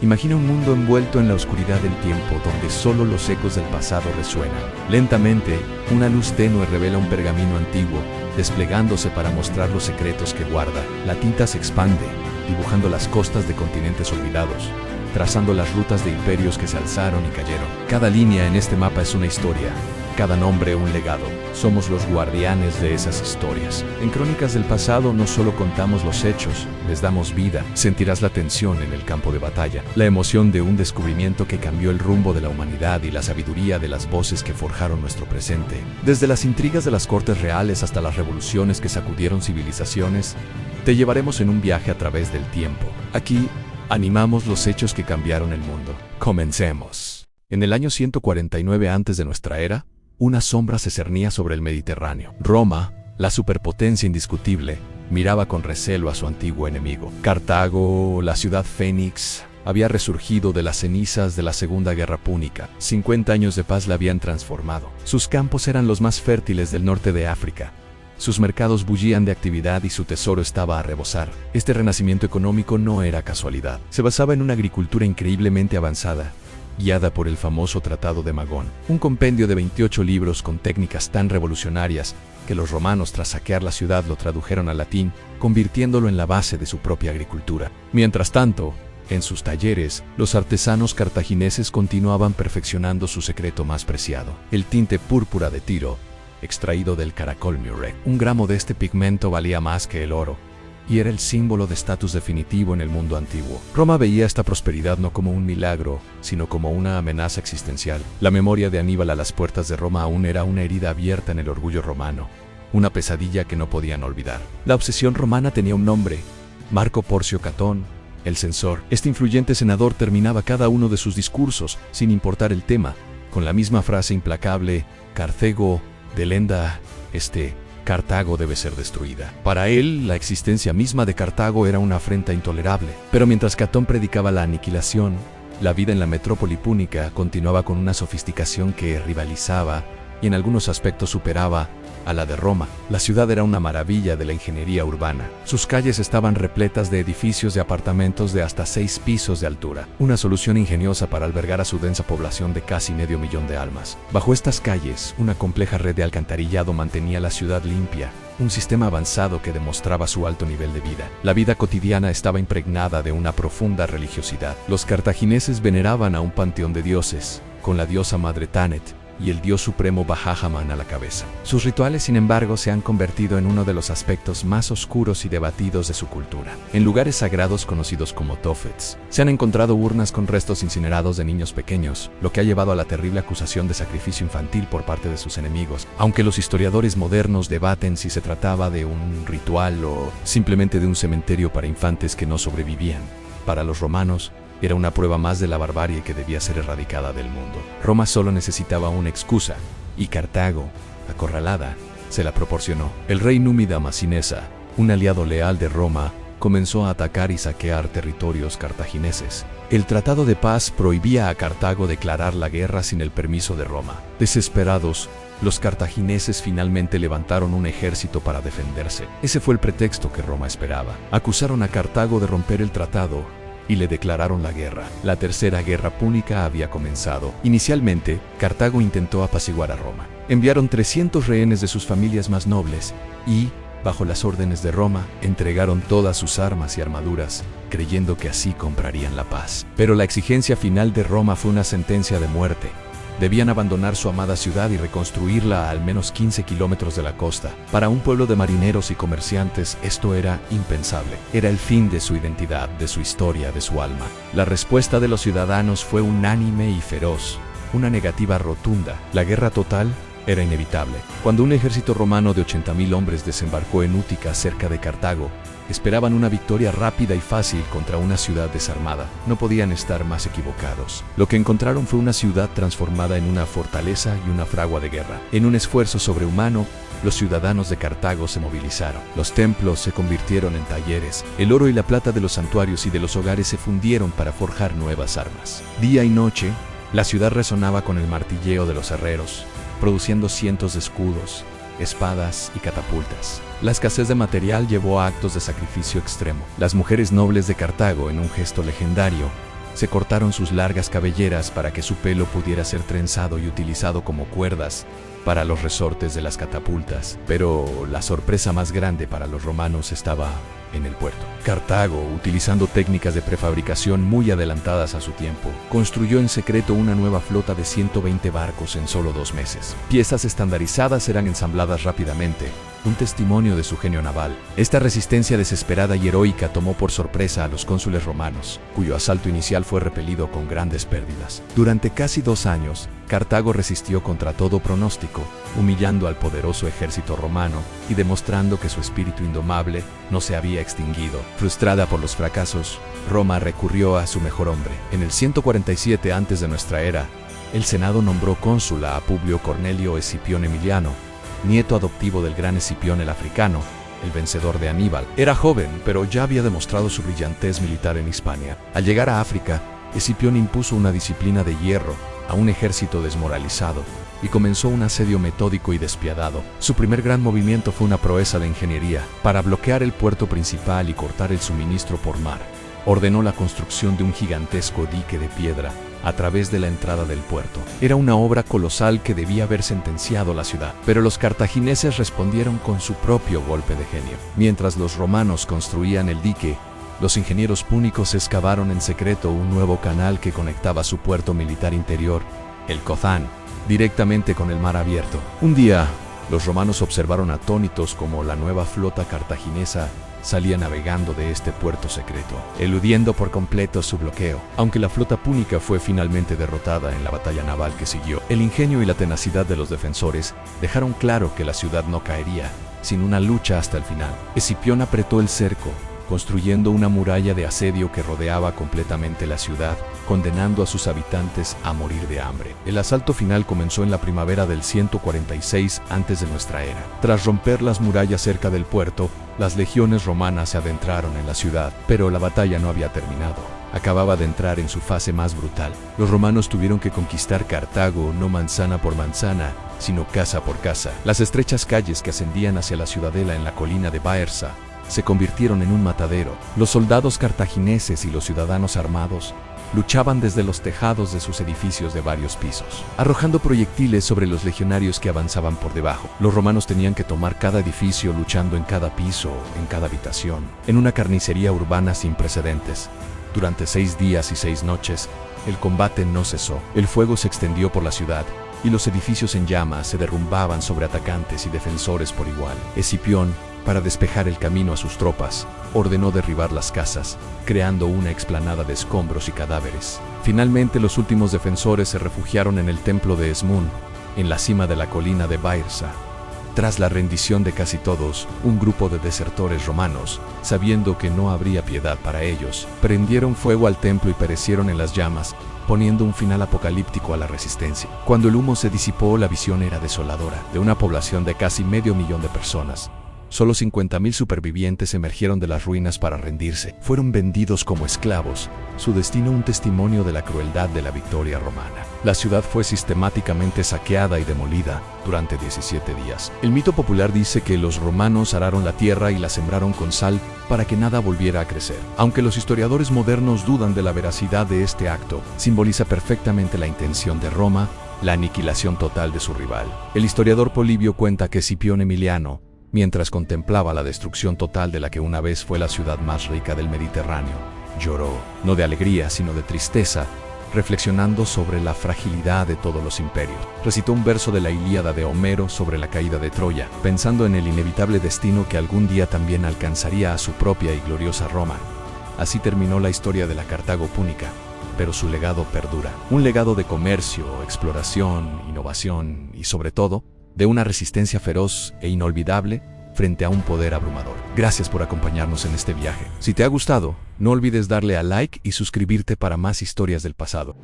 Imagina un mundo envuelto en la oscuridad del tiempo donde solo los ecos del pasado resuenan. Lentamente, una luz tenue revela un pergamino antiguo, desplegándose para mostrar los secretos que guarda. La tinta se expande, dibujando las costas de continentes olvidados, trazando las rutas de imperios que se alzaron y cayeron. Cada línea en este mapa es una historia, cada nombre un legado. Somos los guardianes de esas historias. En Crónicas del Pasado no solo contamos los hechos, les damos vida. Sentirás la tensión en el campo de batalla, la emoción de un descubrimiento que cambió el rumbo de la humanidad y la sabiduría de las voces que forjaron nuestro presente. Desde las intrigas de las cortes reales hasta las revoluciones que sacudieron civilizaciones, te llevaremos en un viaje a través del tiempo. Aquí, animamos los hechos que cambiaron el mundo. Comencemos. En el año 149 antes de nuestra era, una sombra se cernía sobre el Mediterráneo. Roma, la superpotencia indiscutible, miraba con recelo a su antiguo enemigo. Cartago, la ciudad fénix, había resurgido de las cenizas de la Segunda Guerra Púnica. 50 años de paz la habían transformado. Sus campos eran los más fértiles del norte de África. Sus mercados bullían de actividad y su tesoro estaba a rebosar. Este renacimiento económico no era casualidad. Se basaba en una agricultura increíblemente avanzada, guiada por el famoso Tratado de Magón, un compendio de 28 libros con técnicas tan revolucionarias que los romanos, tras saquear la ciudad, lo tradujeron al latín, convirtiéndolo en la base de su propia agricultura. Mientras tanto, en sus talleres, los artesanos cartagineses continuaban perfeccionando su secreto más preciado, el tinte púrpura de Tiro, extraído del caracol murex. Un gramo de este pigmento valía más que el oro, y era el símbolo de estatus definitivo en el mundo antiguo. Roma veía esta prosperidad no como un milagro, sino como una amenaza existencial. La memoria de Aníbal a las puertas de Roma aún era una herida abierta en el orgullo romano, una pesadilla que no podían olvidar. La obsesión romana tenía un nombre: Marco Porcio Catón, el censor. Este influyente senador terminaba cada uno de sus discursos, sin importar el tema, con la misma frase implacable: Carcego, delenda, Cartago debe ser destruida. Para él, la existencia misma de Cartago era una afrenta intolerable. Pero mientras Catón predicaba la aniquilación, la vida en la metrópoli púnica continuaba con una sofisticación que rivalizaba y en algunos aspectos superaba a la de Roma. La ciudad era una maravilla de la ingeniería urbana. Sus calles estaban repletas de edificios de apartamentos de hasta 6 pisos de altura, una solución ingeniosa para albergar a su densa población de casi 500,000 de almas. Bajo estas calles, una compleja red de alcantarillado mantenía la ciudad limpia, un sistema avanzado que demostraba su alto nivel de vida. La vida cotidiana estaba impregnada de una profunda religiosidad. Los cartagineses veneraban a un panteón de dioses, con la diosa madre Tanet y el dios supremo Bahá'u'lláh a la cabeza. Sus rituales, sin embargo, se han convertido en uno de los aspectos más oscuros y debatidos de su cultura. En lugares sagrados conocidos como tofets, se han encontrado urnas con restos incinerados de niños pequeños, lo que ha llevado a la terrible acusación de sacrificio infantil por parte de sus enemigos, aunque los historiadores modernos debaten si se trataba de un ritual o simplemente de un cementerio para infantes que no sobrevivían. Para los romanos, era una prueba más de la barbarie que debía ser erradicada del mundo. Roma solo necesitaba una excusa, y Cartago, acorralada, se la proporcionó. El rey númida Masinesa, un aliado leal de Roma, comenzó a atacar y saquear territorios cartagineses. El Tratado de Paz prohibía a Cartago declarar la guerra sin el permiso de Roma. Desesperados, los cartagineses finalmente levantaron un ejército para defenderse. Ese fue el pretexto que Roma esperaba. Acusaron a Cartago de romper el tratado y le declararon la guerra. La Tercera Guerra Púnica había comenzado. Inicialmente, Cartago intentó apaciguar a Roma. Enviaron 300 rehenes de sus familias más nobles y, bajo las órdenes de Roma, entregaron todas sus armas y armaduras, creyendo que así comprarían la paz. Pero la exigencia final de Roma fue una sentencia de muerte. Debían abandonar su amada ciudad y reconstruirla a al menos 15 kilómetros de la costa. Para un pueblo de marineros y comerciantes, esto era impensable. Era el fin de su identidad, de su historia, de su alma. La respuesta de los ciudadanos fue unánime y feroz, una negativa rotunda. La guerra total era inevitable. Cuando un ejército romano de 80,000 hombres desembarcó en Útica, cerca de Cartago, esperaban una victoria rápida y fácil contra una ciudad desarmada. No podían estar más equivocados. Lo que encontraron fue una ciudad transformada en una fortaleza y una fragua de guerra. En un esfuerzo sobrehumano, los ciudadanos de Cartago se movilizaron. Los templos se convirtieron en talleres. El oro y la plata de los santuarios y de los hogares se fundieron para forjar nuevas armas. Día y noche, la ciudad resonaba con el martilleo de los herreros, produciendo cientos de escudos, espadas y catapultas. La escasez de material llevó a actos de sacrificio extremo. Las mujeres nobles de Cartago, en un gesto legendario, Se cortaron sus largas cabelleras para que su pelo pudiera ser trenzado y utilizado como cuerdas para los resortes de las catapultas. Pero la sorpresa más grande para los romanos estaba en el puerto. Cartago, utilizando técnicas de prefabricación muy adelantadas a su tiempo, construyó en secreto una nueva flota de 120 barcos en solo 2 meses. Piezas estandarizadas eran ensambladas rápidamente, un testimonio de su genio naval. Esta resistencia desesperada y heroica tomó por sorpresa a los cónsules romanos, cuyo asalto inicial fue repelido con grandes pérdidas. Durante casi 2 años, Cartago resistió contra todo pronóstico, humillando al poderoso ejército romano y demostrando que su espíritu indomable no se había extinguido. Frustrada por los fracasos, Roma recurrió a su mejor hombre. En el 147 antes de nuestra era, el Senado nombró cónsul a Publio Cornelio Escipión Emiliano, nieto adoptivo del gran Escipión el Africano, el vencedor de Aníbal. Era joven, pero ya había demostrado su brillantez militar en Hispania. Al llegar a África, Escipión impuso una disciplina de hierro a un ejército desmoralizado y comenzó un asedio metódico y despiadado. Su primer gran movimiento fue una proeza de ingeniería. Para bloquear el puerto principal y cortar el suministro por mar, ordenó la construcción de un gigantesco dique de piedra a través de la entrada del puerto. Era una obra colosal que debía haber sentenciado la ciudad, pero los cartagineses respondieron con su propio golpe de genio. Mientras los romanos construían el dique, los ingenieros púnicos excavaron en secreto un nuevo canal que conectaba su puerto militar interior, el Cozán, directamente con el mar abierto. Un día, los romanos observaron atónitos cómo la nueva flota cartaginesa salía navegando de este puerto secreto, eludiendo por completo su bloqueo. Aunque la flota púnica fue finalmente derrotada en la batalla naval que siguió, el ingenio y la tenacidad de los defensores dejaron claro que la ciudad no caería sin una lucha hasta el final. Escipión apretó el cerco, construyendo una muralla de asedio que rodeaba completamente la ciudad, condenando a sus habitantes a morir de hambre. El asalto final comenzó en la primavera del 146 antes de nuestra era. Tras romper las murallas cerca del puerto, las legiones romanas se adentraron en la ciudad, pero la batalla no había terminado. Acababa de entrar en su fase más brutal. Los romanos tuvieron que conquistar Cartago no manzana por manzana, sino casa por casa. Las estrechas calles que ascendían hacia la ciudadela en la colina de Baersa se convirtieron en un matadero. Los soldados cartagineses y los ciudadanos armados luchaban desde los tejados de sus edificios de varios pisos, arrojando proyectiles sobre los legionarios que avanzaban por debajo. Los romanos tenían que tomar cada edificio luchando en cada piso, en cada habitación, en una carnicería urbana sin precedentes. Durante 6 días y 6 noches, el combate no cesó. El fuego se extendió por la ciudad y los edificios en llamas se derrumbaban sobre atacantes y defensores por igual. Escipión, para despejar el camino a sus tropas, ordenó derribar las casas, creando una explanada de escombros y cadáveres. Finalmente, los últimos defensores se refugiaron en el templo de Esmún, en la cima de la colina de Baersa. Tras la rendición de casi todos, un grupo de desertores romanos, sabiendo que no habría piedad para ellos, prendieron fuego al templo y perecieron en las llamas, poniendo un final apocalíptico a la resistencia. Cuando el humo se disipó, la visión era desoladora. De una población de casi 500.000 de personas, solo 50.000 supervivientes emergieron de las ruinas para rendirse. Fueron vendidos como esclavos, su destino un testimonio de la crueldad de la victoria romana. La ciudad fue sistemáticamente saqueada y demolida durante 17 días. El mito popular dice que los romanos araron la tierra y la sembraron con sal para que nada volviera a crecer. Aunque los historiadores modernos dudan de la veracidad de este acto, simboliza perfectamente la intención de Roma, la aniquilación total de su rival. El historiador Polibio cuenta que Escipión Emiliano, mientras contemplaba la destrucción total de la que una vez fue la ciudad más rica del Mediterráneo, lloró, no de alegría, sino de tristeza, reflexionando sobre la fragilidad de todos los imperios. Recitó un verso de la Ilíada de Homero sobre la caída de Troya, pensando en el inevitable destino que algún día también alcanzaría a su propia y gloriosa Roma. Así terminó la historia de la Cartago púnica, pero su legado perdura. Un legado de comercio, exploración, innovación y, sobre todo, de una resistencia feroz e inolvidable frente a un poder abrumador. Gracias por acompañarnos en este viaje. Si te ha gustado, no olvides darle a like y suscribirte para más historias del pasado.